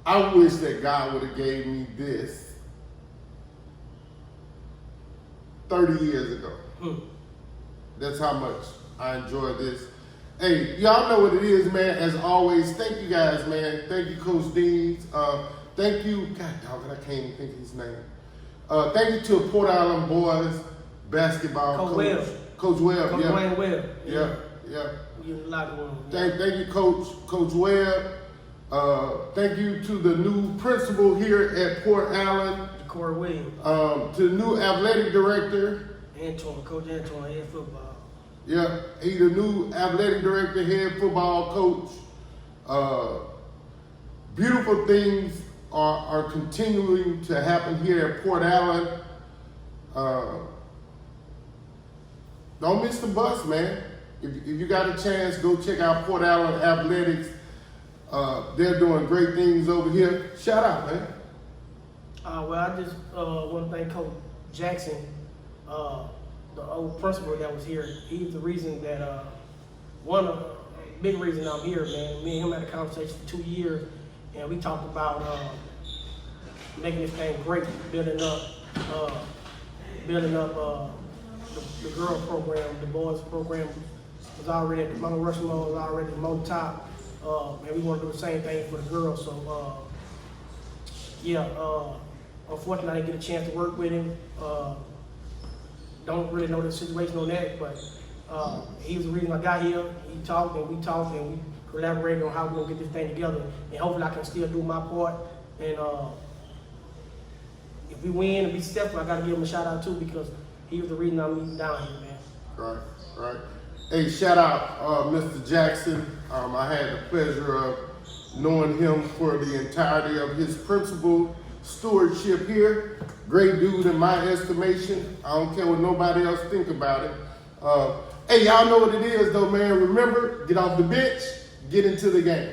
I wish that God would have gave me this 30 years ago. That's how much I enjoy this. Hey, y'all know what it is, man. As always, thank you guys, man. Thank you, Coach Deans. Thank you, God dog it, I can't even think of his name. Thank you to Port Island Boys basketball coach. Coach Webb. Coach Yeah. Wayne Webb. Yeah. We in the locker room. Thank you, Coach Webb. Thank you to the new principal here at Port Allen. Corey Williams. To the new athletic director. Coach Antoine, head football. Yeah, he's the new athletic director, head football coach. Beautiful things are continuing to happen here at Port Allen. Don't miss the bus, man. If you got a chance, go check out Port Allen Athletics. They're doing great things over here. Shout out, man. Well, I just want to thank Coach Jackson, the old principal that was here. He's the reason that one of the big reason I'm here, man. Me and him had a conversation for 2 years, and we talked about making this thing great, building up the girls program, the boys program was already at Mount Rushmore, was already at Mountain Top, and we want to do the same thing for the girls. So unfortunately, I didn't get a chance to work with him. Don't really know the situation on that, but he was the reason I got here. He talked and we collaborated on how we're gonna get this thing together, and hopefully I can still do my part. And if we win and be successful, I gotta give him a shout out too, because he was the reason I'm even down here, man. Right. Hey, shout out Mr. Jackson. I had the pleasure of knowing him for the entirety of his principal stewardship here. Great dude in my estimation. I don't care what nobody else think about it. Hey, y'all know what it is though, man. Remember, get off the bench, get into the game.